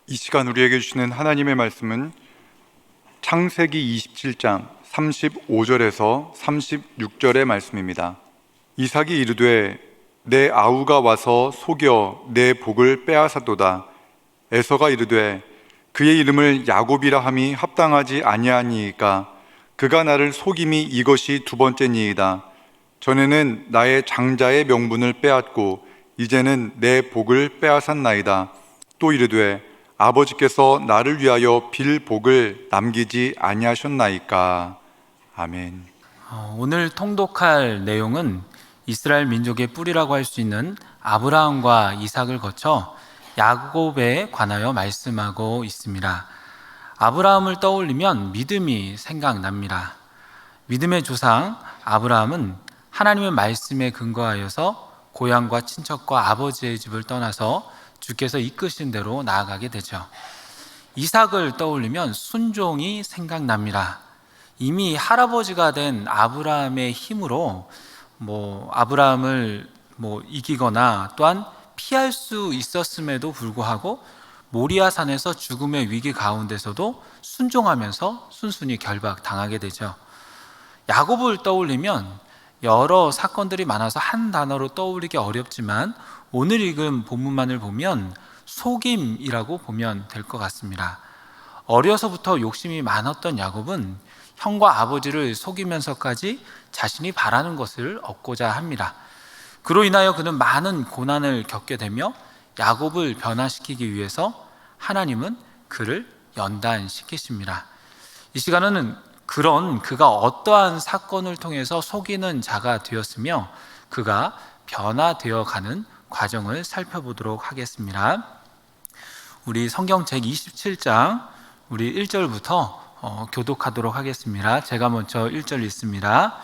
이 시간 우리에게 주시는 하나님의 말씀은 창세기 27장 35절에서 36절의 말씀입니다. 이삭이 이르되 내 아우가 와서 속여 내 복을 빼앗았도다. 에서가 이르되 그의 이름을 야곱이라 함이 합당하지 아니하니이까 그가 나를 속임이 이것이 두 번째니이다. 전에는 나의 장자의 명분을 빼앗고 이제는 내 복을 빼앗았나이다. 또 이르되 아버지께서 나를 위하여 빌 복을 남기지 아니하셨나이까. 아멘. 오늘 통독할 내용은 이스라엘 민족의 뿌리라고 할 수 있는 아브라함과 이삭을 거쳐 야곱에 관하여 말씀하고 있습니다. 아브라함을 떠올리면 믿음이 생각납니다. 믿음의 조상 아브라함은 하나님의 말씀에 근거하여서 고향과 친척과 아버지의 집을 떠나서 주께서 이끄신 대로 나아가게 되죠. 이삭을 떠올리면 순종이 생각납니다. 이미 할아버지가 된 아브라함의 힘으로 아브라함을 이기거나 또한 피할 수 있었음에도 불구하고 모리아산에서 죽음의 위기 가운데서도 순종하면서 순순히 결박당하게 되죠. 야곱을 떠올리면 여러 사건들이 많아서 한 단어로 떠올리기 어렵지만 오늘 읽은 본문만을 보면 속임이라고 보면 될 것 같습니다. 어려서부터 욕심이 많았던 야곱은 형과 아버지를 속이면서까지 자신이 바라는 것을 얻고자 합니다. 그로 인하여 그는 많은 고난을 겪게 되며 야곱을 변화시키기 위해서 하나님은 그를 연단시키십니다. 이 시간에는 그가 어떠한 사건을 통해서 속이는 자가 되었으며 그가 변화되어 가는 과정을 살펴보도록 하겠습니다. 우리 성경 제27장 우리 1절부터 교독하도록 하겠습니다. 제가 먼저 1절 읽습니다.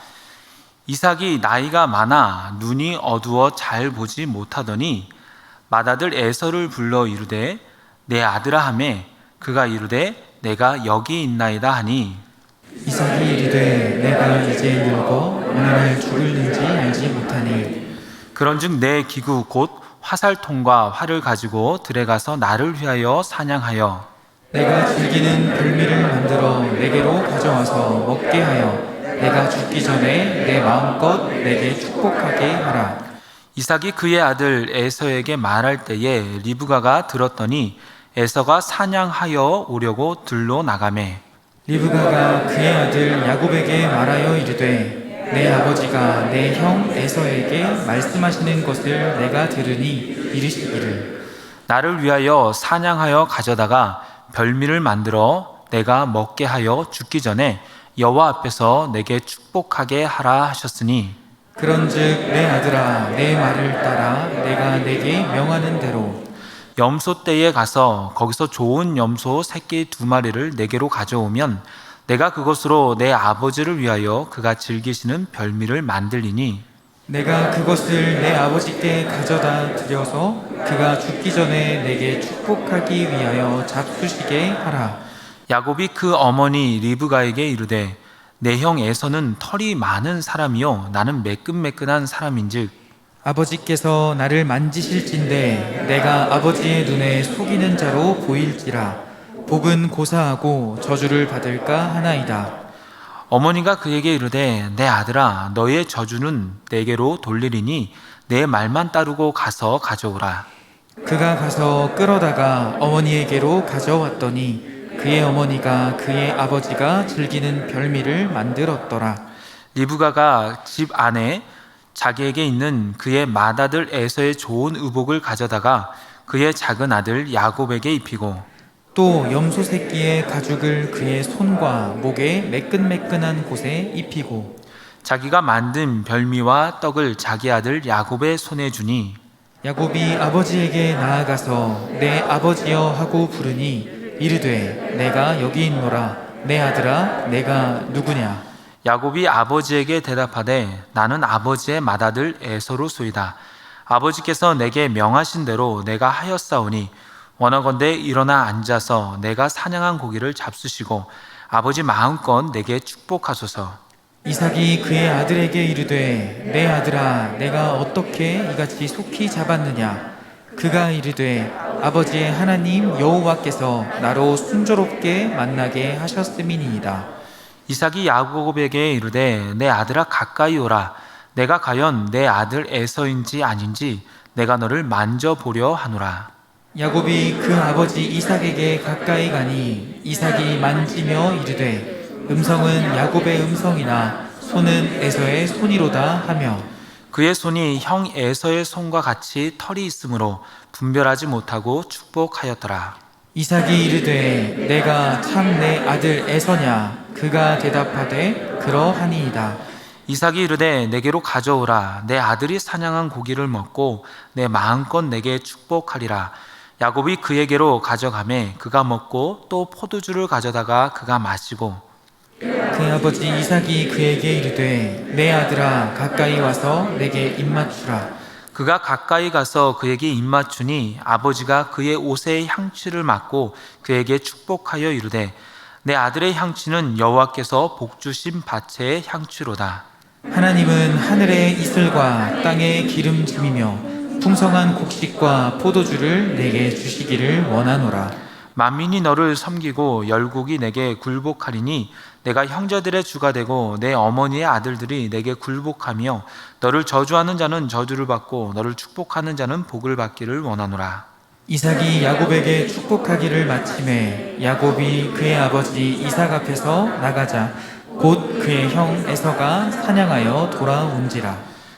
이삭이 나이가 많아 눈이 어두워 잘 보지 못하더니 맏아들 에서를 불러 이르되 내 아들아 하매 그가 이르되 내가 여기 있나이다 하니 이삭이 이르되 내가 이제 늙어 어느 날 죽을는지 알지 못하니 그런즉 내 기구 곧 화살통과 활을 가지고 들에 가서 나를 위하여 사냥하여 내가 즐기는 별미를 만들어 내게로 가져와서 먹게 하여 내가 죽기 전에 내 마음껏 내게 축복하게 하라. 이삭이 그의 아들 에서에게 말할 때에 리브가가 들었더니 에서가 사냥하여 오려고 들로 나가매 리브가가 그의 아들 야곱에게 말하여 이르되 내 아버지가 내 형 에서에게 말씀하시는 것을 내가 들으니 이르시기를 나를 위하여 사냥하여 가져다가 별미를 만들어 내가 먹게 하여 죽기 전에 여호와 앞에서 내게 축복하게 하라 하셨으니 그런즉 내 아들아 내 말을 따라 내가 내게 명하는 대로 염소떼에 가서 거기서 좋은 염소 새끼 2마리를 내게로 가져오면 내가 그것으로 내 아버지를 위하여 그가 즐기시는 별미를 만들리니 내가 그것을 내 아버지께 가져다 드려서 그가 죽기 전에 내게 축복하기 위하여 잡수시게 하라. 야곱이 그 어머니 리브가에게 이르되 내 형 에서는 털이 많은 사람이요 나는 매끈매끈한 사람인즉 아버지께서 나를 만지실진대 내가 아버지의 눈에 속이는 자로 보일지라 복은 고사하고 저주를 받을까 하나이다. 어머니가 그에게 이르되 내 아들아 너의 저주는 내게로 돌리리니 내 말만 따르고 가서 가져오라. 그가 가서 끌어다가 어머니에게로 가져왔더니 그의 어머니가 그의 아버지가 즐기는 별미를 만들었더라. 리브가가 집 안에 자기에게 있는 그의 맏아들 에서의 좋은 의복을 가져다가 그의 작은 아들 야곱에게 입히고 또 염소 새끼의 가죽을 그의 손과 목에 매끈매끈한 곳에 입히고 자기가 만든 별미와 떡을 자기 아들 야곱의 손에 주니 야곱이 아버지에게 나아가서 내 아버지여 하고 부르니 이르되 내가 여기 있노라. 내 아들아 내가 누구냐. 야곱이 아버지에게 대답하되 나는 아버지의 맏아들 에서로소이다. 아버지께서 내게 명하신 대로 내가 하였사오니 원하건대 일어나 앉아서 내가 사냥한 고기를 잡수시고 아버지 마음껏 내게 축복하소서. 이삭이 그의 아들에게 이르되 내 아들아 내가 어떻게 이같이 속히 잡았느냐. 그가 이르되 아버지의 하나님 여호와께서 나로 순조롭게 만나게 하셨음이니이다. 이삭이 야곱에게 이르되 내 아들아 가까이 오라. 내가 과연 내 아들 에서인지 아닌지 내가 너를 만져보려 하노라. 야곱이 그 아버지 이삭에게 가까이 가니 이삭이 만지며 이르되 음성은 야곱의 음성이나 손은 에서의 손이로다 하며 그의 손이 형 에서의 손과 같이 털이 있으므로 분별하지 못하고 축복하였더라. 이삭이 이르되 내가 참 내 아들 에서냐? 그가 대답하되 그러하니이다. 이삭이 이르되 내게로 가져오라. 내 아들이 사냥한 고기를 먹고 내 마음껏 내게 축복하리라. 야곱이 그에게로 가져가매 그가 먹고 또 포도주를 가져다가 그가 마시고 그 아버지 이삭이 그에게 이르되 내 아들아 가까이 와서 내게 입맞추라. 그가 가까이 가서 그에게 입맞추니 아버지가 그의 옷의 향취를 맡고 그에게 축복하여 이르되 내 아들의 향취는 여호와께서 복주신 밭의 향취로다. 하나님은 하늘의 이슬과 땅의 기름짐이며 풍성한 곡식과 포도주를 내게 주시기를 원하노라. 만민이 너를 섬기고 열국이 내게 굴복하리니 내가 형제들의 주가 되고 내 어머니의 아들들이 내게 굴복하며 너를 저주하는 자는 저주를 받고 너를 축복하는 자는 복을 받기를 원하노라. 이삭이 야곱에게 축복하기를 마침에 야곱이 그의 아버지 이삭 앞에서 나가자 곧 그의 형 에서가 사냥하여 돌아온지라.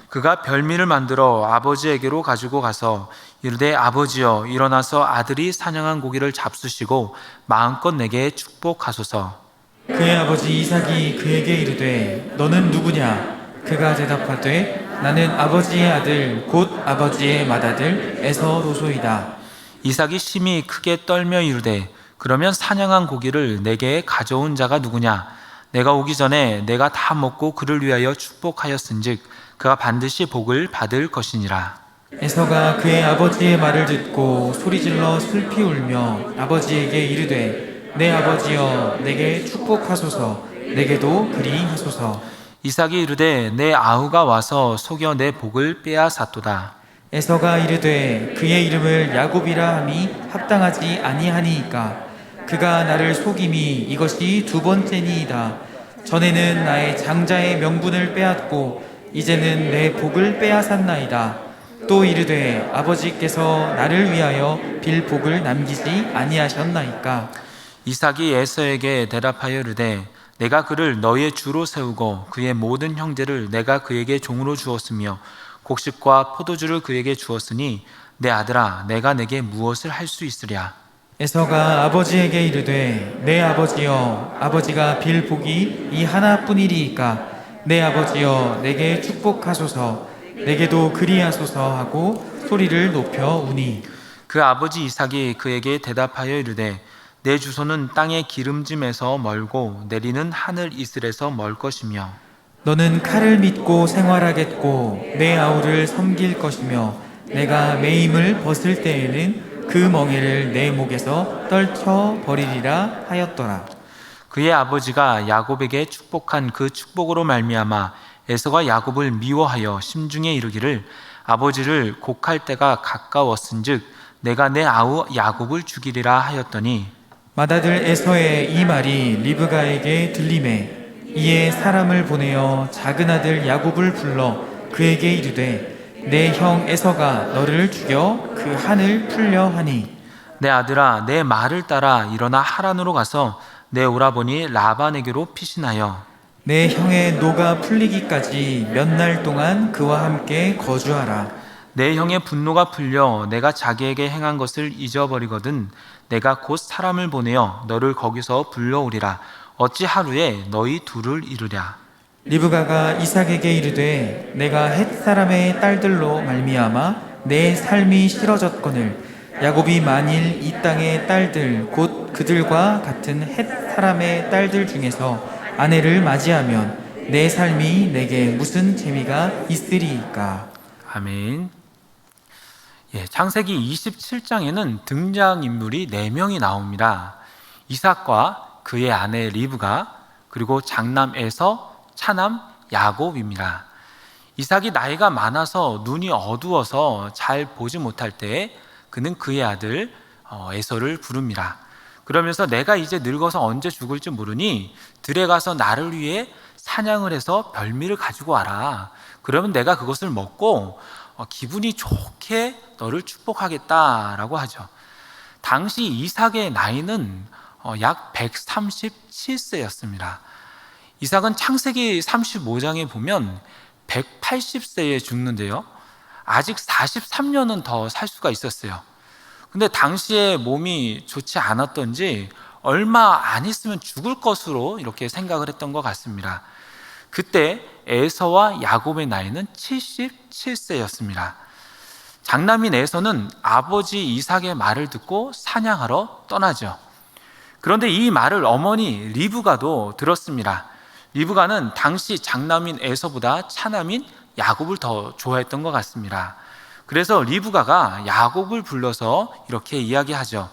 그가 별미를 만들어 아버지에게로 가지고 가서 이르되 아버지여 일어나서 아들이 사냥한 고기를 잡수시고 마음껏 내게 축복하소서. 그의 아버지 이삭이 그에게 이르되 너는 누구냐? 그가 대답하되 나는 아버지의 아들 곧 아버지의 맏아들 에서로소이다. 이삭이 심히 크게 떨며 이르되 그러면 사냥한 고기를 내게 가져온 자가 누구냐? 내가 오기 전에 내가 다 먹고 그를 위하여 축복하였은즉 그가 반드시 복을 받을 것이니라. 에서가 그의 아버지의 말을 듣고 소리질러 슬피 울며 아버지에게 이르되 내 아버지여 내게 축복하소서. 내게도 그리하소서. 이삭이 이르되 내 아우가 와서 속여 내 복을 빼앗았도다. 에서가 이르되 그의 이름을 야곱이라 함이 합당하지 아니하니이까 그가 나를 속임이 이것이 두 번째니이다. 전에는 나의 장자의 명분을 빼앗고 이제는 내 복을 빼앗았나이다. 또 이르되 아버지께서 나를 위하여 빌 복을 남기지 아니하셨나이까. 이삭이 에서에게 대답하여 이르되 내가 그를 너의 주로 세우고 그의 모든 형제를 내가 그에게 종으로 주었으며 곡식과 포도주를 그에게 주었으니 내 아들아 내가 내게 무엇을 할 수 있으랴. 에서가 아버지에게 이르되 내 아버지여 아버지가 빌 복이 이 하나뿐이리이까 내 아버지여 내게 축복하소서. 내게도 그리하소서 하고 소리를 높여 우니 그 아버지 이삭이 그에게 대답하여 이르되 내 주소는 땅의 기름짐에서 멀고 내리는 하늘 이슬에서 멀 것이며 너는 칼을 믿고 생활하겠고 내 아우를 섬길 것이며 내가 매임을 벗을 때에는 그 멍에를 내 목에서 떨쳐 버리리라 하였더라. 그의 아버지가 야곱에게 축복한 그 축복으로 말미암아 에서가 야곱을 미워하여 심중에 이르기를 아버지를 곡할 때가 가까웠은즉 내가 내 아우 야곱을 죽이리라 하였더니 맏아들 에서의 이 말이 리브가에게 들리매 이에 사람을 보내어 작은 아들 야곱을 불러 그에게 이르되 내 형 에서가 너를 죽여 그 한을 풀려 하니 내 아들아 내 말을 따라 일어나 하란으로 가서 내 오라버니 라반에게로 피신하여 내 형의 노가 풀리기까지 몇 날 동안 그와 함께 거주하라. 내 형의 분노가 풀려 내가 자기에게 행한 것을 잊어버리거든 내가 곧 사람을 보내어 너를 거기서 불러오리라. 어찌 하루에 너희 둘을 이루랴. 리브가가 이삭에게 이르되 내가 헷 사람의 딸들로 말미암아 내 삶이 싫어졌거늘 야곱이 만일 이 땅의 딸들 곧 그들과 같은 헷 사람의 딸들 중에서 아내를 맞이하면 내 삶이 내게 무슨 재미가 있으리이까. 아멘. 창세기 27장에는 등장인물이 4명이 나옵니다. 이삭과 그의 아내 리브가 그리고 장남 에서, 차남 야곱입니다. 이삭이 나이가 많아서 눈이 어두워서 잘 보지 못할 때 그는 그의 아들 에서를 부릅니다. 그러면서 내가 이제 늙어서 언제 죽을지 모르니 들에 가서 나를 위해 사냥을 해서 별미를 가지고 와라. 그러면 내가 그것을 먹고 기분이 좋게 너를 축복하겠다라고 하죠. 당시 이삭의 나이는 약 137세였습니다. 이삭은 창세기 35장에 보면 180세에 죽는데요. 아직 43년은 더 살 수가 있었어요. 근데 당시에 몸이 좋지 않았던지 얼마 안 있으면 죽을 것으로 이렇게 생각을 했던 것 같습니다. 그때 에서와 야곱의 나이는 77세였습니다. 장남인 에서는 아버지 이삭의 말을 듣고 사냥하러 떠나죠. 그런데 이 말을 어머니 리브가도 들었습니다. 리브가는 당시 장남인 에서보다 차남인 야곱을 더 좋아했던 것 같습니다. 그래서 리브가가 야곱을 불러서 이렇게 이야기하죠.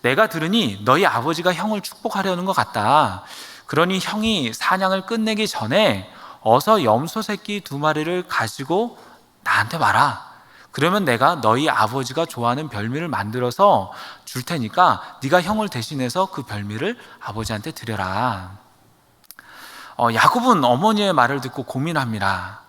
내가 들으니 너희 아버지가 형을 축복하려는 것 같다. 그러니 형이 사냥을 끝내기 전에 어서 염소 새끼 2마리를 가지고 나한테 와라. 그러면 내가 너희 아버지가 좋아하는 별미를 만들어서 줄 테니까 네가 형을 대신해서 그 별미를 아버지한테 드려라. 야곱은 어머니의 말을 듣고 고민합니다.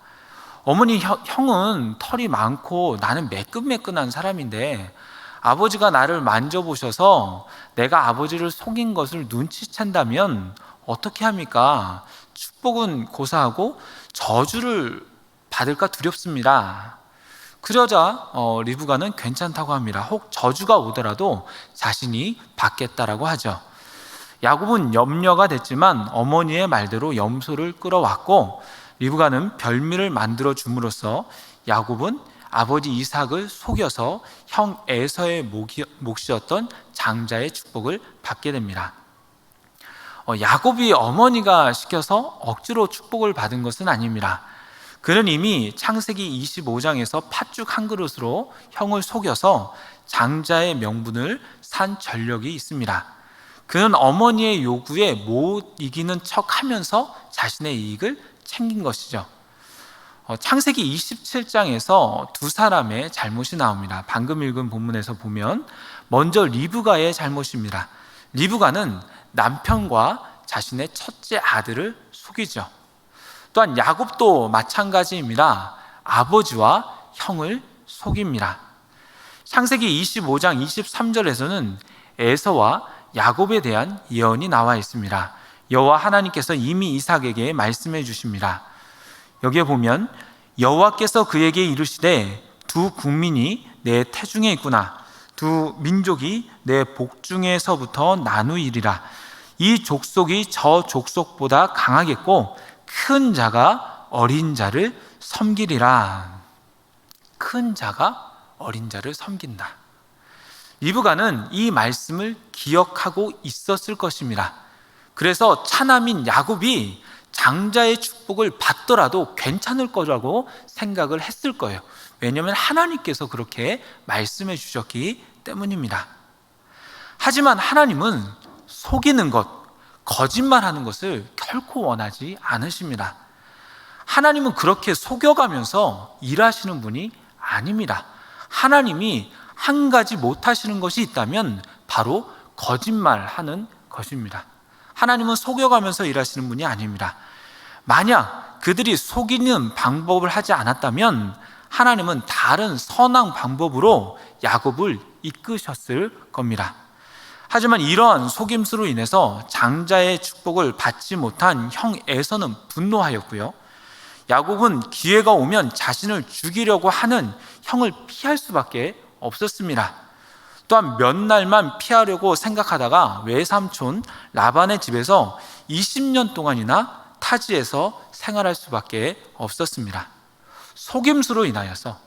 어머니, 형은 털이 많고 나는 매끈매끈한 사람인데 아버지가 나를 만져보셔서 내가 아버지를 속인 것을 눈치챈다면 어떻게 합니까? 축복은 고사하고 저주를 받을까 두렵습니다. 그러자 리브가는 괜찮다고 합니다. 혹 저주가 오더라도 자신이 받겠다라고 하죠. 야곱은 염려가 됐지만 어머니의 말대로 염소를 끌어왔고 리브가는 별미를 만들어 줌으로써 야곱은 아버지 이삭을 속여서 형 에서의 몫이었던 장자의 축복을 받게 됩니다. 야곱이 어머니가 시켜서 억지로 축복을 받은 것은 아닙니다. 그는 이미 창세기 25장에서 팥죽 한 그릇으로 형을 속여서 장자의 명분을 산 전력이 있습니다. 그는 어머니의 요구에 못 이기는 척하면서 자신의 이익을 챙긴 것이죠. 창세기 27장에서 두 사람의 잘못이 나옵니다. 방금 읽은 본문에서 보면 먼저 리브가의 잘못입니다. 리브가는 남편과 자신의 첫째 아들을 속이죠. 또한 야곱도 마찬가지입니다. 아버지와 형을 속입니다. 창세기 25장 23절에서는 에서와 야곱에 대한 예언이 나와 있습니다. 여호와 하나님께서 이미 이삭에게 말씀해 주십니다. 여기에 보면 여호와께서 그에게 이르시되 두 국민이 내 태중에 있구나. 두 민족이 내 복중에서부터 나누이리라. 이 족속이 저 족속보다 강하겠고 큰 자가 어린 자를 섬기리라. 큰 자가 어린 자를 섬긴다. 리브가는 이 말씀을 기억하고 있었을 것입니다. 그래서 차남인 야곱이 장자의 축복을 받더라도 괜찮을 거라고 생각을 했을 거예요. 왜냐하면 하나님께서 그렇게 말씀해 주셨기 때문입니다. 하지만 하나님은 속이는 것, 거짓말하는 것을 결코 원하지 않으십니다. 하나님은 그렇게 속여가면서 일하시는 분이 아닙니다. 하나님이 한 가지 못하시는 것이 있다면 바로 거짓말하는 것입니다. 하나님은 속여가면서 일하시는 분이 아닙니다. 만약 그들이 속이는 방법을 하지 않았다면 하나님은 다른 선한 방법으로 야곱을 이끄셨을 겁니다. 하지만 이러한 속임수로 인해서 장자의 축복을 받지 못한 형 에서는 분노하였고요. 야곱은 기회가 오면 자신을 죽이려고 하는 형을 피할 수밖에 없었습니다. 또한 몇 날만 피하려고 생각하다가 외삼촌 라반의 집에서 20년 동안이나 타지에서 생활할 수밖에 없었습니다. 속임수로 인하여서,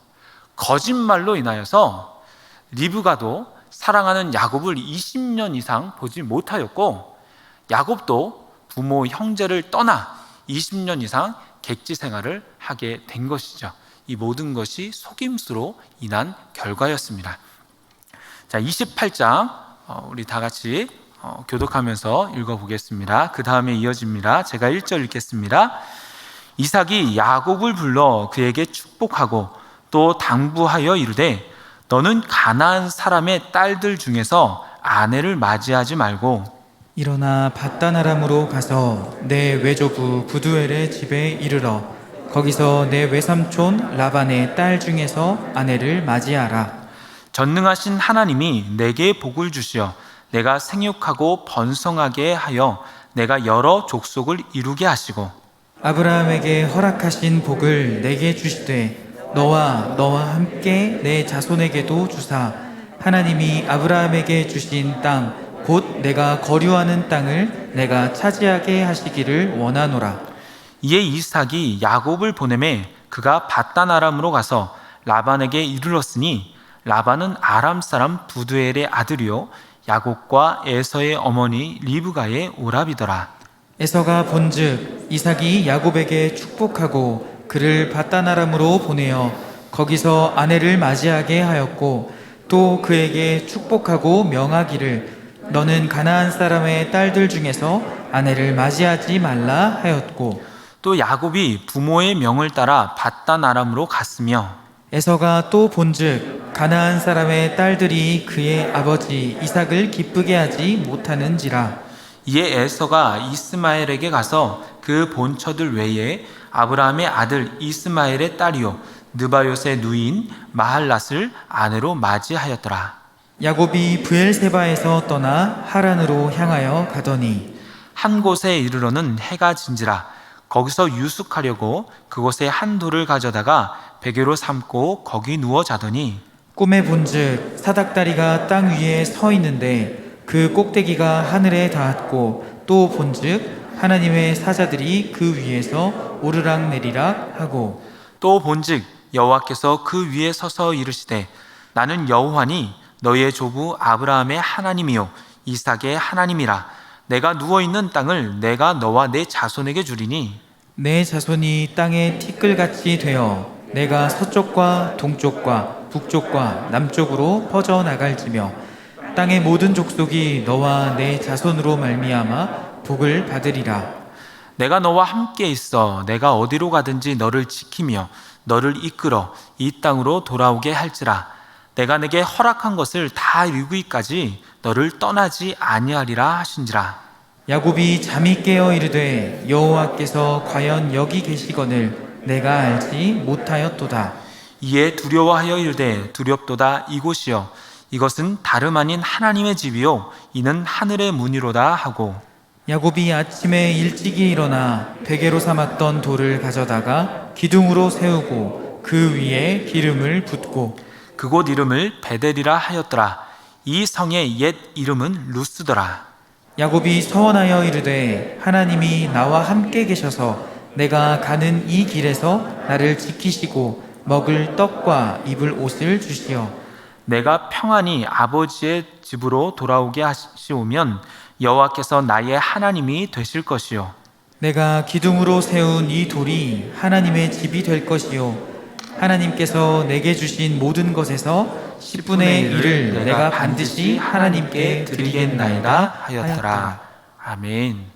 거짓말로 인하여서 리브가도 사랑하는 야곱을 20년 이상 보지 못하였고 야곱도 부모 형제를 떠나 20년 이상 객지 생활을 하게 된 것이죠. 이 모든 것이 속임수로 인한 결과였습니다. 자, 28장 우리 다 같이 교독하면서 읽어보겠습니다. 그 다음에 이어집니다. 제가 1절 읽겠습니다. 이삭이 야곱을 불러 그에게 축복하고 또 당부하여 이르되 너는 가나안 사람의 딸들 중에서 아내를 맞이하지 말고 일어나 밧단 아람으로 가서 내 외조부 부두엘의 집에 이르러 거기서 내 외삼촌 라반의 딸 중에서 아내를 맞이하라. 전능하신 하나님이 내게 복을 주시어 내가 생육하고 번성하게 하여 내가 여러 족속을 이루게 하시고 아브라함에게 허락하신 복을 내게 주시되 너와 함께 내 자손에게도 주사 하나님이 아브라함에게 주신 땅 곧 내가 거류하는 땅을 내가 차지하게 하시기를 원하노라. 이에 이삭이 야곱을 보내매 그가 밧단 아람으로 가서 라반에게 이르렀으니 라반은 아람 사람 부두엘의 아들이요 야곱과 에서의 어머니 리브가의 오라비더라. 에서가 본즉 이삭이 야곱에게 축복하고 그를 밧단 아람으로 보내어 거기서 아내를 맞이하게 하였고 또 그에게 축복하고 명하기를 너는 가나안 사람의 딸들 중에서 아내를 맞이하지 말라 하였고 또 야곱이 부모의 명을 따라 밧단 아람으로 갔으며 에서가 또 본즉 가나안 사람의 딸들이 그의 아버지 이삭을 기쁘게 하지 못하는지라. 이에 에서가 이스마엘에게 가서 그 본처들 외에 아브라함의 아들 이스마엘의 딸이요 느바요의 누이인 마할랏을 아내로 맞이하였더라. 야곱이 브엘세바에서 떠나 하란으로 향하여 가더니 한 곳에 이르러는 해가 진지라. 거기서 유숙하려고 그곳에 한 돌을 가져다가 베개로 삼고 거기 누워 자더니 꿈에 본즉 사닥다리가 땅 위에 서 있는데 그 꼭대기가 하늘에 닿았고 또 본즉 하나님의 사자들이 그 위에서 오르락 내리락 하고 또 본즉 여호와께서 그 위에 서서 이르시되 나는 여호와니 너희의 조부 아브라함의 하나님이요 이삭의 하나님이라. 내가 누워있는 땅을 내가 너와 내 자손에게 주리니 내 자손이 땅에 티끌같이 되어 내가 서쪽과 동쪽과 북쪽과 남쪽으로 퍼져나갈지며 땅의 모든 족속이 너와 내 자손으로 말미암아 복을 받으리라. 내가 너와 함께 있어 내가 어디로 가든지 너를 지키며 너를 이끌어 이 땅으로 돌아오게 할지라. 내가 내게 허락한 것을 다 이루기까지 너를 떠나지 아니하리라 하신지라. 야곱이 잠이 깨어 이르되 여호와께서 과연 여기 계시거늘 내가 알지 못하였도다. 이에 두려워하여 이르되 두렵도다 이곳이여 이것은 다름 아닌 하나님의 집이요 이는 하늘의 문이로다 하고 야곱이 아침에 일찍이 일어나 베개로 삼았던 돌을 가져다가 기둥으로 세우고 그 위에 기름을 붓고 그곳 이름을 베델이라 하였더라. 이 성의 옛 이름은 루스더라. 야곱이 서원하여 이르되 하나님이 나와 함께 계셔서 내가 가는 이 길에서 나를 지키시고 먹을 떡과 입을 옷을 주시어 내가 평안히 아버지의 집으로 돌아오게 하시오면 여호와께서 나의 하나님이 되실 것이요 내가 기둥으로 세운 이 돌이 하나님의 집이 될 것이요 하나님께서 내게 주신 모든 것에서 10분의 1을 내가 반드시 하나님께 드리겠나이다 하였더라. 아멘.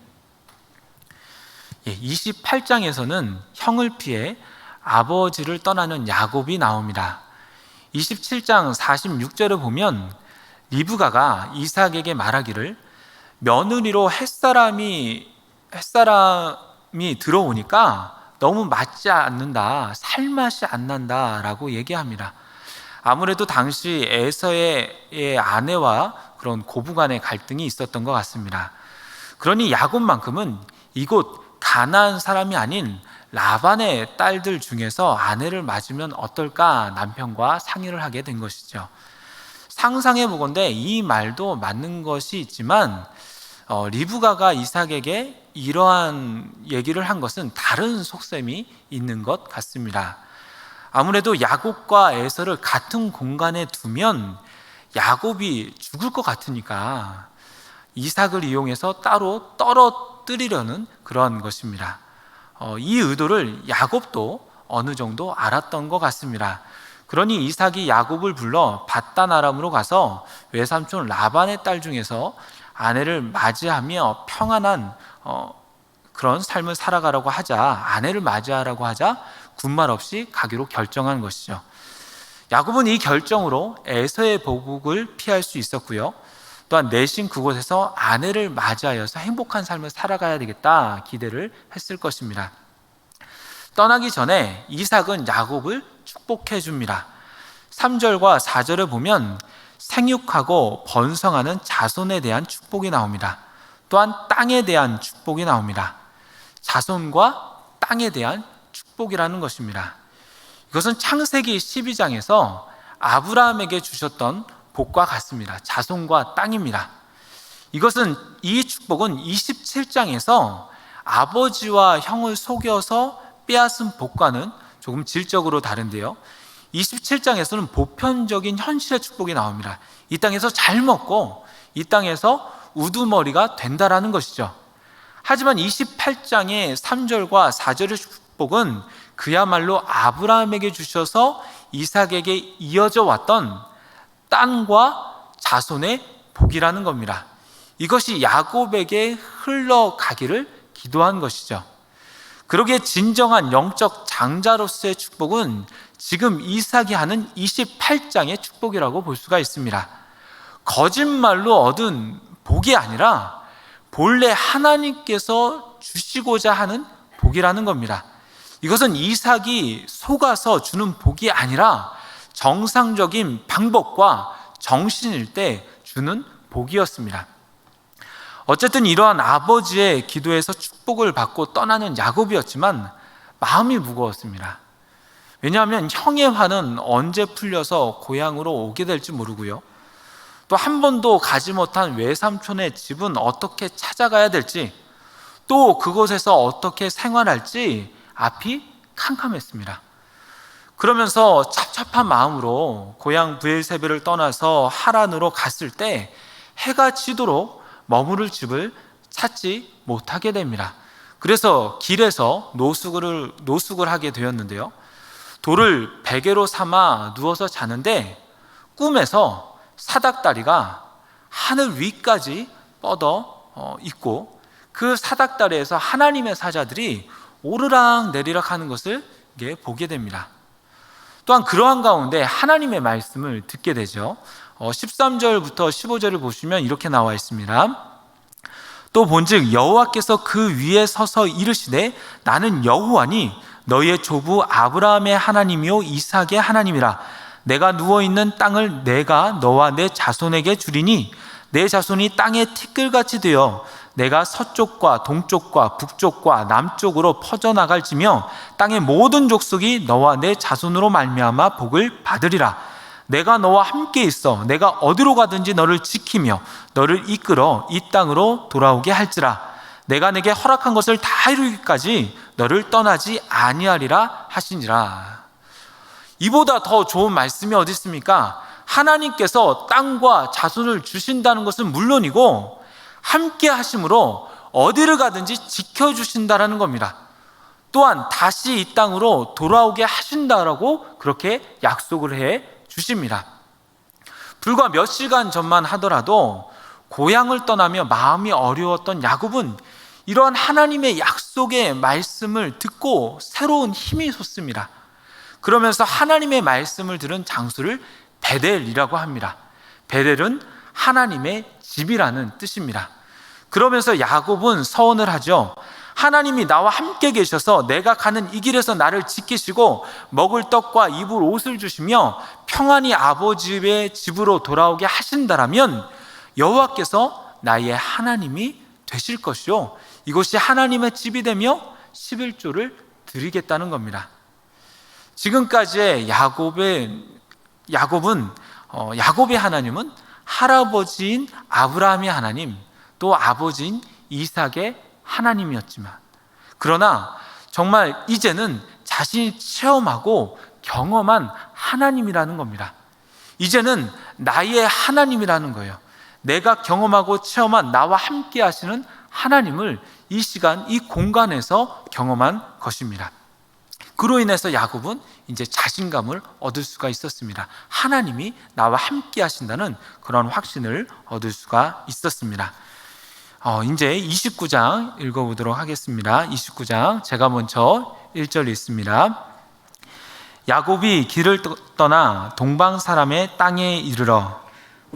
28장에서는 형을 피해 아버지를 떠나는 야곱이 나옵니다. 27장 46절에 보면 리브가가 이삭에게 말하기를 며느리로 햇사람이 들어오니까 너무 맞지 않는다, 살맛이 안 난다 라고 얘기합니다. 아무래도 당시 에서의 아내와 그런 고부간의 갈등이 있었던 것 같습니다. 그러니 야곱만큼은 이곳 가나안 사람이 아닌 라반의 딸들 중에서 아내를 맞으면 어떨까 남편과 상의를 하게 된 것이죠. 상상해 보건대 이 말도 맞는 것이 있지만 리브가가 이삭에게 이러한 얘기를 한 것은 다른 속셈이 있는 것 같습니다. 아무래도 야곱과 에서를 같은 공간에 두면 야곱이 죽을 것 같으니까 이삭을 이용해서 따로 떨어뜨리려는 그런 것입니다. 이 의도를 야곱도 어느 정도 알았던 것 같습니다. 그러니 이삭이 야곱을 불러 밧단 아람으로 가서 외삼촌 라반의 딸 중에서 아내를 맞이하며 평안한 그런 삶을 살아가라고 하자, 아내를 맞이하라고 하자 군말 없이 가기로 결정한 것이죠. 야곱은 이 결정으로 에서의 보복을 피할 수 있었고요. 또한 내신 그곳에서 아내를 맞이하여서 행복한 삶을 살아가야 되겠다 기대를 했을 것입니다. 떠나기 전에 이삭은 야곱을 축복해 줍니다. 3절과 4절을 보면 생육하고 번성하는 자손에 대한 축복이 나옵니다. 또한 땅에 대한 축복이 나옵니다. 자손과 땅에 대한 축복이라는 것입니다. 이것은 창세기 12장에서 아브라함에게 주셨던 복과 같습니다. 자손과 땅입니다. 이 축복은 27장에서 아버지와 형을 속여서 빼앗은 복과는 조금 질적으로 다른데요. 27장에서는 보편적인 현실의 축복이 나옵니다. 이 땅에서 잘 먹고 이 땅에서 우두머리가 된다라는 것이죠. 하지만 28장의 3절과 4절의 축복은 그야말로 아브라함에게 주셔서 이삭에게 이어져 왔던 땅과 자손의 복이라는 겁니다. 이것이 야곱에게 흘러가기를 기도한 것이죠. 그러기에 진정한 영적 장자로서의 축복은 지금 이삭이 하는 28장의 축복이라고 볼 수가 있습니다. 거짓말로 얻은 복이 아니라 본래 하나님께서 주시고자 하는 복이라는 겁니다. 이것은 이삭이 속아서 주는 복이 아니라 정상적인 방법과 정신일 때 주는 복이었습니다. 어쨌든 이러한 아버지의 기도에서 축복을 받고 떠나는 야곱이었지만 마음이 무거웠습니다. 왜냐하면 형의 화는 언제 풀려서 고향으로 오게 될지 모르고요. 또 한 번도 가지 못한 외삼촌의 집은 어떻게 찾아가야 될지, 또 그곳에서 어떻게 생활할지 앞이 캄캄했습니다. 그러면서 찹찹한 마음으로 고향 브엘세베를 떠나서 하란으로 갔을 때 해가 지도록 머무를 집을 찾지 못하게 됩니다. 그래서 길에서 노숙을 하게 되었는데요. 돌을 베개로 삼아 누워서 자는데 꿈에서 사닥다리가 하늘 위까지 뻗어 있고 그 사닥다리에서 하나님의 사자들이 오르락 내리락 하는 것을 보게 됩니다. 또한 그러한 가운데 하나님의 말씀을 듣게 되죠. 13절부터 15절을 보시면 이렇게 나와 있습니다. 또 본즉 여호와께서 그 위에 서서 이르시되 나는 여호와니 너희의 조부 아브라함의 하나님이요 이삭의 하나님이라. 내가 누워있는 땅을 내가 너와 내 자손에게 주리니 내 자손이 땅의 티끌같이 되어 내가 서쪽과 동쪽과 북쪽과 남쪽으로 퍼져나갈지며 땅의 모든 족속이 너와 내 자손으로 말미암아 복을 받으리라. 내가 너와 함께 있어 내가 어디로 가든지 너를 지키며 너를 이끌어 이 땅으로 돌아오게 할지라. 내가 내게 허락한 것을 다 이루기까지 너를 떠나지 아니하리라 하시니라. 이보다 더 좋은 말씀이 어디 있습니까? 하나님께서 땅과 자손을 주신다는 것은 물론이고 함께 하심으로 어디를 가든지 지켜주신다라는 겁니다. 또한 다시 이 땅으로 돌아오게 하신다라고 그렇게 약속을 해 주십니다. 불과 몇 시간 전만 하더라도 고향을 떠나며 마음이 어려웠던 야곱은 이러한 하나님의 약속의 말씀을 듣고 새로운 힘이 솟습니다. 그러면서 하나님의 말씀을 들은 장소를 베델이라고 합니다. 베델은 하나님의 집이라는 뜻입니다. 그러면서 야곱은 서원을 하죠. 하나님이 나와 함께 계셔서 내가 가는 이 길에서 나를 지키시고 먹을 떡과 입을 옷을 주시며 평안히 아버지의 집으로 돌아오게 하신다라면 여호와께서 나의 하나님이 되실 것이요 이것이 하나님의 집이 되며 11조를 드리겠다는 겁니다. 지금까지의 야곱의 하나님은 할아버지인 아브라함의 하나님, 또 아버지인 이삭의 하나님이었지만, 그러나 정말 이제는 자신이 체험하고 경험한 하나님이라는 겁니다. 이제는 나의 하나님이라는 거예요. 내가 경험하고 체험한 나와 함께 하시는 하나님을 이 시간, 이 공간에서 경험한 것입니다. 그로 인해서 야곱은 이제 자신감을 얻을 수가 있었습니다. 하나님이 나와 함께 하신다는 그런 확신을 얻을 수가 있었습니다. 이제 29장 읽어보도록 하겠습니다. 29장 제가 먼저 1절 읽습니다. 야곱이 길을 떠나 동방 사람의 땅에 이르러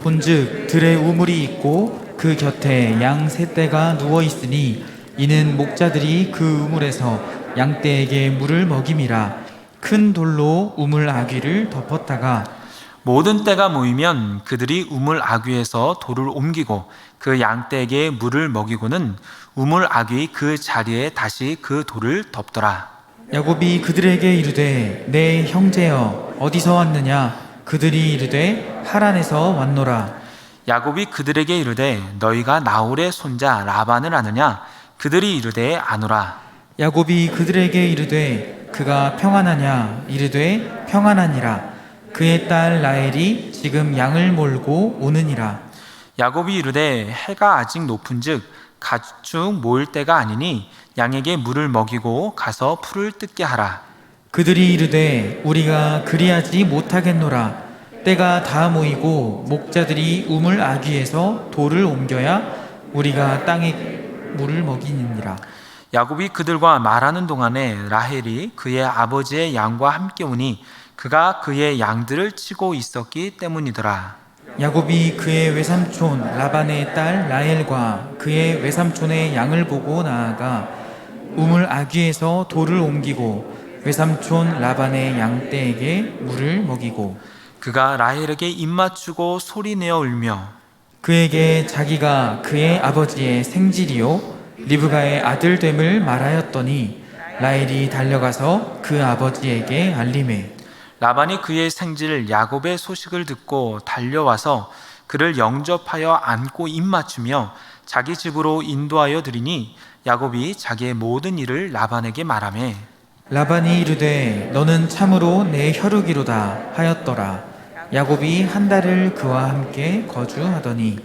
본즉 들에 우물이 있고 그 곁에 양 세 떼가 누워 있으니 이는 목자들이 그 우물에서 양떼에게 물을 먹임이라. 큰 돌로 우물 아귀를 덮었다가 모든 때가 모이면 그들이 우물 아귀에서 돌을 옮기고 그 양떼에게 물을 먹이고는 우물 아귀 그 자리에 다시 그 돌을 덮더라. 야곱이 그들에게 이르되 내 형제여 어디서 왔느냐. 그들이 이르되 하란에서 왔노라. 야곱이 그들에게 이르되 너희가 나홀의 손자 라반을 아느냐. 그들이 이르되 아노라. 야곱이 그들에게 이르되 그가 평안하냐. 이르되 평안하니라. 그의 딸 라헬이 지금 양을 몰고 오느니라. 야곱이 이르되 해가 아직 높은즉 가축 모을 때가 아니니 양에게 물을 먹이고 가서 풀을 뜯게 하라. 그들이 이르되 우리가 그리하지 못하겠노라. 때가 다 모이고 목자들이 우물 아귀에서 돌을 옮겨야 우리가 땅에 물을 먹이니라. 야곱이 그들과 말하는 동안에 라헬이 그의 아버지의 양과 함께 오니 그가 그의 양들을 치고 있었기 때문이더라. 야곱이 그의 외삼촌 라반의 딸 라헬과 그의 외삼촌의 양을 보고 나아가 우물 아귀에서 돌을 옮기고 외삼촌 라반의 양떼에게 물을 먹이고 그가 라헬에게 입맞추고 소리내어 울며 그에게 자기가 그의 아버지의 생질이요 리브가의 아들됨을 말하였더니 라헬이 달려가서 그 아버지에게 알리매 라반이 그의 생질 야곱의 소식을 듣고 달려와서 그를 영접하여 안고 입맞추며 자기 집으로 인도하여 드리니 야곱이 자기의 모든 일을 라반에게 말하매 라반이 이르되 너는 참으로 내 혈육이로다 하였더라. 야곱이 한 달을 그와 함께 거주하더니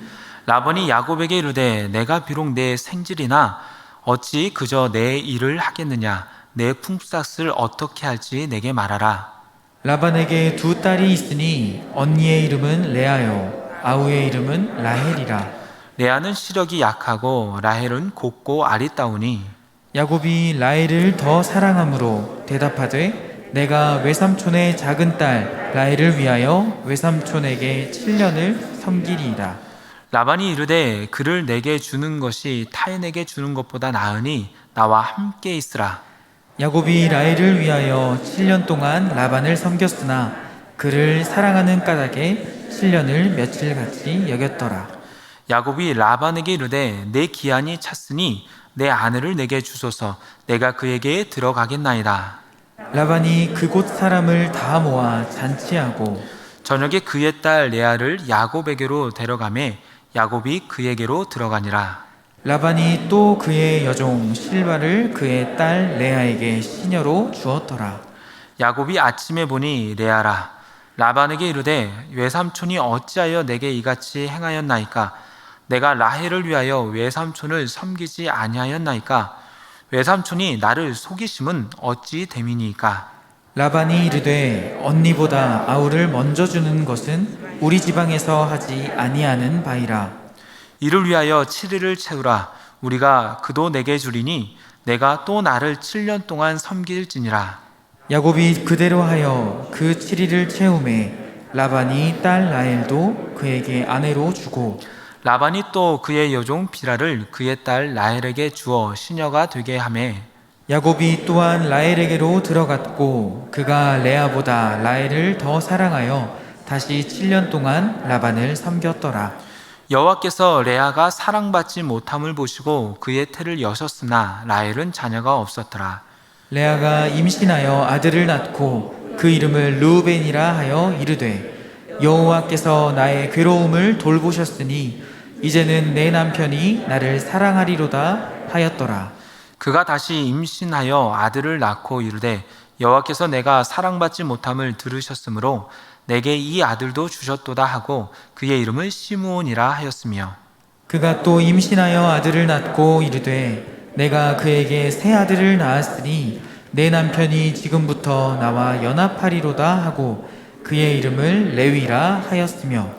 라반이 야곱에게 이르되 내가 비록 내 생질이나 어찌 그저 내 일을 하겠느냐. 내 품삯을 어떻게 할지 내게 말하라. 라반에게 두 딸이 있으니 언니의 이름은 레아요 아우의 이름은 라헬이라. 레아는 시력이 약하고 라헬은 곱고 아리따우니 야곱이 라헬을 더 사랑함으로 대답하되 내가 외삼촌의 작은 딸 라헬을 위하여 외삼촌에게 7년을 섬기리이다. 라반이 이르되 그를 내게 주는 것이 타인에게 주는 것보다 나으니 나와 함께 있으라. 야곱이 라헬을 위하여 7년 동안 라반을 섬겼으나 그를 사랑하는 까닭에 7년을 며칠같이 여겼더라. 야곱이 라반에게 이르되 내 기한이 찼으니 내 아내를 내게 주소서. 내가 그에게 들어가겠나이다. 라반이 그곳 사람을 다 모아 잔치하고 저녁에 그의 딸 레아를 야곱에게로 데려가매 야곱이 그에게로 들어가니라. 라반이 또 그의 여종 실바를 그의 딸 레아에게 시녀로 주었더라. 야곱이 아침에 보니 레아라. 라반에게 이르되 외삼촌이 어찌하여 내게 이같이 행하였나이까. 내가 라헬을 위하여 외삼촌을 섬기지 아니하였나이까. 외삼촌이 나를 속이심은 어찌 됨이니까. 라반이 이르되 언니보다 아우를 먼저 주는 것은 우리 지방에서 하지 아니하는 바이라. 이를 위하여 7일을 채우라. 우리가 그도 내게 주리니 내가 또 나를 7년 동안 섬길지니라. 야곱이 그대로 하여 그 7일을 채우매 라반이 딸 라헬도 그에게 아내로 주고 라반이 또 그의 여종 비라를 그의 딸 라헬에게 주어 시녀가 되게 하매 야곱이 또한 라헬에게로 들어갔고 그가 레아보다 라헬을 더 사랑하여 다시 7년 동안 라반을 섬겼더라. 여호와께서 레아가 사랑받지 못함을 보시고 그의 태를 여셨으나 라헬은 자녀가 없었더라. 레아가 임신하여 아들을 낳고 그 이름을 르우벤이라 하여 이르되 여호와께서 나의 괴로움을 돌보셨으니 이제는 내 남편이 나를 사랑하리로다 하였더라. 그가 다시 임신하여 아들을 낳고 이르되 여호와께서 내가 사랑받지 못함을 들으셨으므로 내게 이 아들도 주셨도다 하고 그의 이름을 시므온이라 하였으며 그가 또 임신하여 아들을 낳고 이르되 내가 그에게 새 아들을 낳았으니 내 남편이 지금부터 나와 연합하리로다 하고 그의 이름을 레위라 하였으며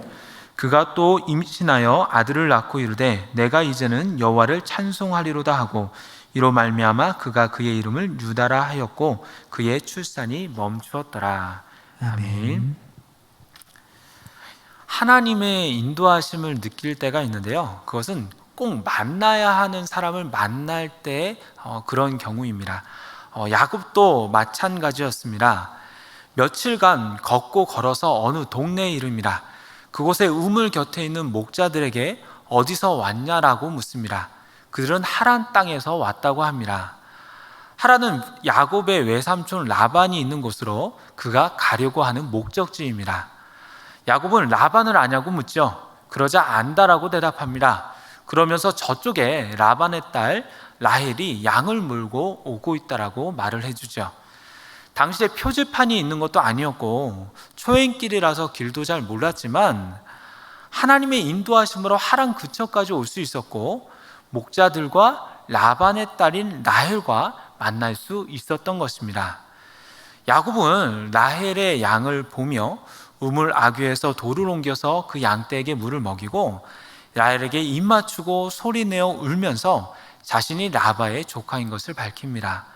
그가 또 임신하여 아들을 낳고 이르되 내가 이제는 여호와를 찬송하리로다 하고 이로 말미암아 그가 그의 이름을 유다라 하였고 그의 출산이 멈추었더라. 아멘. 하나님의 인도하심을 느낄 때가 있는데요. 그것은 꼭 만나야 하는 사람을 만날 때 그런 경우입니다. 야곱도 마찬가지였습니다. 며칠간 걷고 걸어서 어느 동네에 이릅니다. 그곳에 우물 곁에 있는 목자들에게 어디서 왔냐라고 묻습니다. 그들은 하란 땅에서 왔다고 합니다. 하란은 야곱의 외삼촌 라반이 있는 곳으로 그가 가려고 하는 목적지입니다. 야곱은 라반을 아냐고 묻죠. 그러자 안다라고 대답합니다. 그러면서 저쪽에 라반의 딸 라헬이 양을 몰고 오고 있다라고 말을 해주죠. 당시에 표지판이 있는 것도 아니었고 초행길이라서 길도 잘 몰랐지만 하나님의 인도하심으로 하란 근처까지 올 수 있었고 목자들과 라반의 딸인 라헬과 만날 수 있었던 것입니다. 야곱은 라헬의 양을 보며 우물 아귀에서 돌을 옮겨서 그 양떼에게 물을 먹이고 라헬에게 입 맞추고 소리내어 울면서 자신이 라바의 조카인 것을 밝힙니다.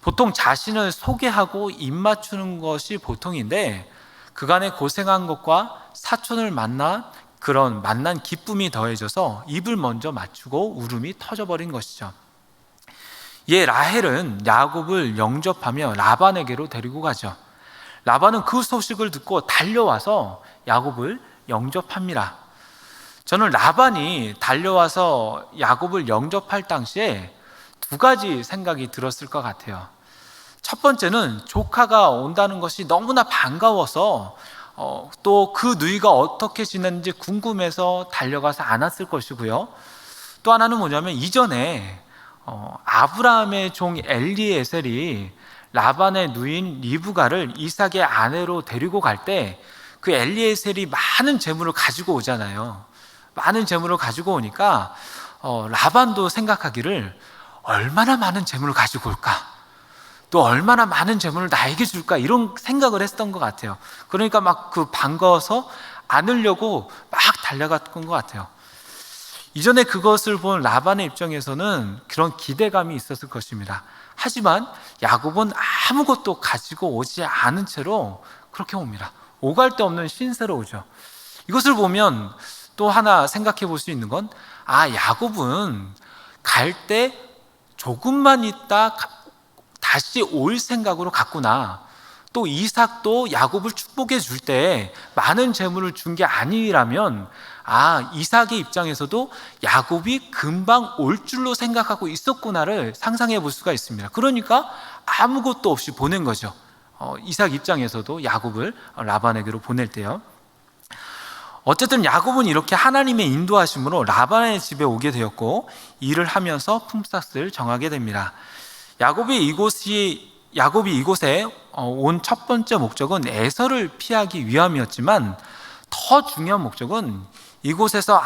보통 자신을 소개하고 입 맞추는 것이 보통인데 그간에 고생한 것과 사촌을 만난 기쁨이 더해져서 입을 먼저 맞추고 울음이 터져버린 것이죠. 이에 라헬은 야곱을 영접하며 라반에게로 데리고 가죠. 라반은 그 소식을 듣고 달려와서 야곱을 영접합니다. 저는 라반이 달려와서 야곱을 영접할 당시에 두 가지 생각이 들었을 것 같아요. 첫 번째는 조카가 온다는 것이 너무나 반가워서 또 그 누이가 어떻게 지냈는지 궁금해서 달려가서 안았을 것이고요. 또 하나는 뭐냐면 이전에 아브라함의 종 엘리에셀이 라반의 누인 리브가를 이삭의 아내로 데리고 갈 때 그 엘리에셀이 많은 재물을 가지고 오잖아요. 많은 재물을 가지고 오니까 라반도 생각하기를 얼마나 많은 재물을 가지고 올까? 또 얼마나 많은 재물을 나에게 줄까? 이런 생각을 했던 것 같아요. 그러니까 막 그 반가워서 안으려고 막 달려갔던 것 같아요. 이전에 그것을 본 라반의 입장에서는 그런 기대감이 있었을 것입니다. 하지만 야곱은 아무것도 가지고 오지 않은 채로 그렇게 옵니다. 오갈 데 없는 신세로 오죠. 이것을 보면 또 하나 생각해 볼 수 있는 건 야곱은 갈 때 조금만 있다 다시 올 생각으로 갔구나. 또 이삭도 야곱을 축복해 줄 때 많은 재물을 준 게 아니라면 이삭의 입장에서도 야곱이 금방 올 줄로 생각하고 있었구나를 상상해 볼 수가 있습니다. 그러니까 아무것도 없이 보낸 거죠. 이삭 입장에서도 야곱을 라반에게로 보낼 때요. 어쨌든 야곱은 이렇게 하나님의 인도하심으로 라반의 집에 오게 되었고 일을 하면서 품삯을 정하게 됩니다. 야곱이 이곳에 온 첫 번째 목적은 에서를 피하기 위함이었지만 더 중요한 목적은 이곳에서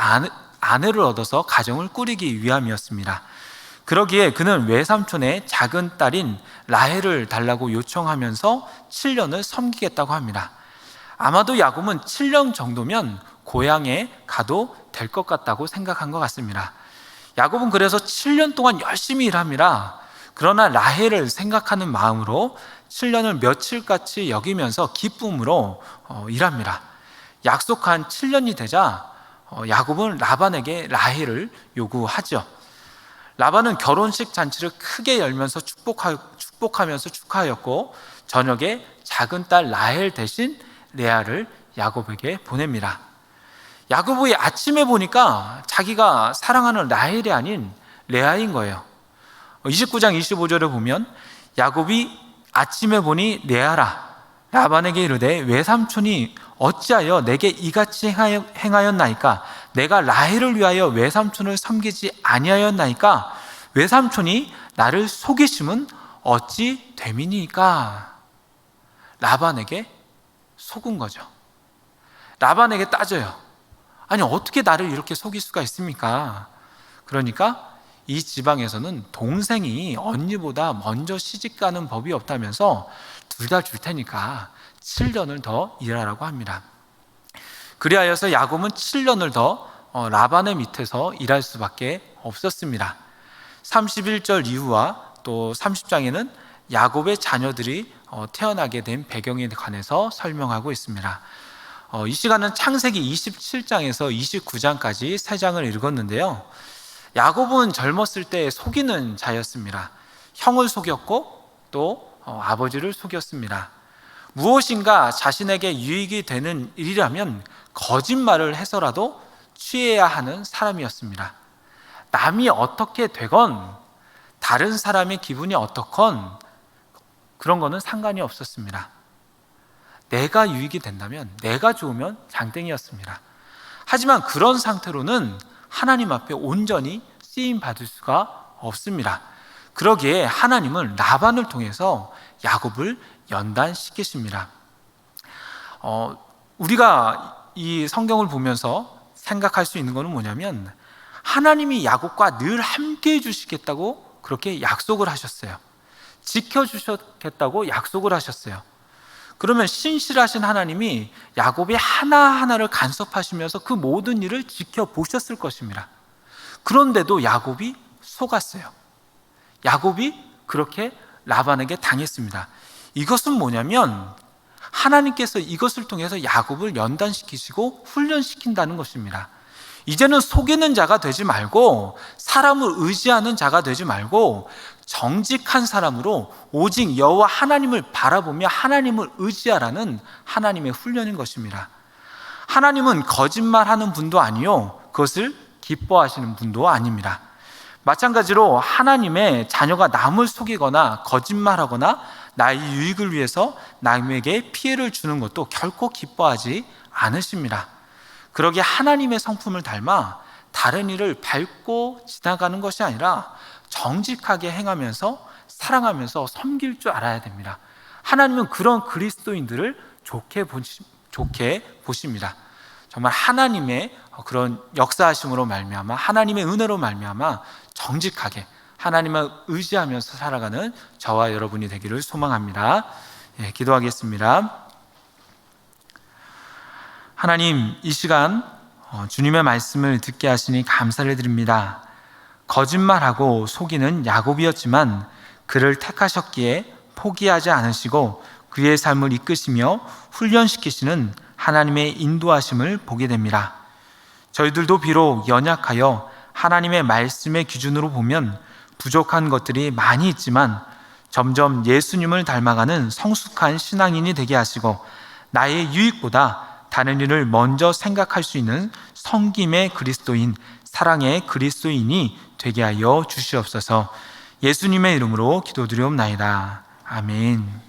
아내를 얻어서 가정을 꾸리기 위함이었습니다. 그러기에 그는 외삼촌의 작은 딸인 라헬을 달라고 요청하면서 7년을 섬기겠다고 합니다. 아마도 야곱은 7년 정도면 고향에 가도 될 것 같다고 생각한 것 같습니다. 야곱은 그래서 7년 동안 열심히 일합니다. 그러나 라헬을 생각하는 마음으로 7년을 며칠같이 여기면서 기쁨으로 일합니다. 약속한 7년이 되자 야곱은 라반에게 라헬을 요구하죠. 라반은 결혼식 잔치를 크게 열면서 축복하면서 축하하였고 저녁에 작은 딸 라헬 대신 레아를 야곱에게 보냅니다. 야곱이 아침에 보니까 자기가 사랑하는 라헬이 아닌 레아인 거예요. 29장 25절에 보면 야곱이 아침에 보니 레아라 라반에게 이르되 외삼촌이 어찌하여 내게 이같이 행하였나이까? 내가 라헬을 위하여 외삼촌을 섬기지 아니하였나이까? 외삼촌이 나를 속이심은 어찌 됨이니까? 라반에게 속은 거죠. 라반에게 따져요. 아니 어떻게 나를 이렇게 속일 수가 있습니까? 그러니까 이 지방에서는 동생이 언니보다 먼저 시집가는 법이 없다면서 둘 다 줄 테니까 7년을 더 일하라고 합니다. 그리하여서 야곱은 7년을 더 라반의 밑에서 일할 수밖에 없었습니다. 31절 이후와 또 30장에는 야곱의 자녀들이 태어나게 된 배경에 관해서 설명하고 있습니다. 이 시간은 창세기 27장에서 29장까지 3장을 읽었는데요. 야곱은 젊었을 때 속이는 자였습니다. 형을 속였고 또 아버지를 속였습니다. 무엇인가 자신에게 유익이 되는 일이라면 거짓말을 해서라도 취해야 하는 사람이었습니다. 남이 어떻게 되건 다른 사람의 기분이 어떻건 그런 거는 상관이 없었습니다. 내가 유익이 된다면, 내가 좋으면 장땡이었습니다. 하지만 그런 상태로는 하나님 앞에 온전히 쓰임 받을 수가 없습니다. 그러기에 하나님은 라반을 통해서 야곱을 연단시키십니다. 우리가 이 성경을 보면서 생각할 수 있는 것은 뭐냐면, 하나님이 야곱과 늘 함께 해주시겠다고 그렇게 약속을 하셨어요. 지켜주셨겠다고 약속을 하셨어요. 그러면 신실하신 하나님이 야곱의 하나하나를 간섭하시면서 그 모든 일을 지켜보셨을 것입니다. 그런데도 야곱이 속았어요. 야곱이 그렇게 라반에게 당했습니다. 이것은 뭐냐면 하나님께서 이것을 통해서 야곱을 연단시키시고 훈련시킨다는 것입니다. 이제는 속이는 자가 되지 말고, 사람을 의지하는 자가 되지 말고 정직한 사람으로 오직 여호와 하나님을 바라보며 하나님을 의지하라는 하나님의 훈련인 것입니다. 하나님은 거짓말하는 분도 아니요, 그것을 기뻐하시는 분도 아닙니다. 마찬가지로 하나님의 자녀가 남을 속이거나 거짓말하거나 나의 유익을 위해서 남에게 피해를 주는 것도 결코 기뻐하지 않으십니다. 그러기에 하나님의 성품을 닮아 다른 이를 밟고 지나가는 것이 아니라 정직하게 행하면서 사랑하면서 섬길 줄 알아야 됩니다. 하나님은 그런 그리스도인들을 좋게 보십니다. 정말 하나님의 그런 역사하심으로 말미암아, 하나님의 은혜로 말미암아 정직하게 하나님을 의지하면서 살아가는 저와 여러분이 되기를 소망합니다. 기도하겠습니다. 하나님, 이 시간 주님의 말씀을 듣게 하시니 감사를 드립니다. 거짓말하고 속이는 야곱이었지만 그를 택하셨기에 포기하지 않으시고 그의 삶을 이끄시며 훈련시키시는 하나님의 인도하심을 보게 됩니다. 저희들도 비록 연약하여 하나님의 말씀의 기준으로 보면 부족한 것들이 많이 있지만 점점 예수님을 닮아가는 성숙한 신앙인이 되게 하시고 나의 유익보다 다른 일을 먼저 생각할 수 있는 섬김의 그리스도인, 사랑의 그리스도인이 되게 하여 주시옵소서. 예수님의 이름으로 기도드리옵나이다. 아멘.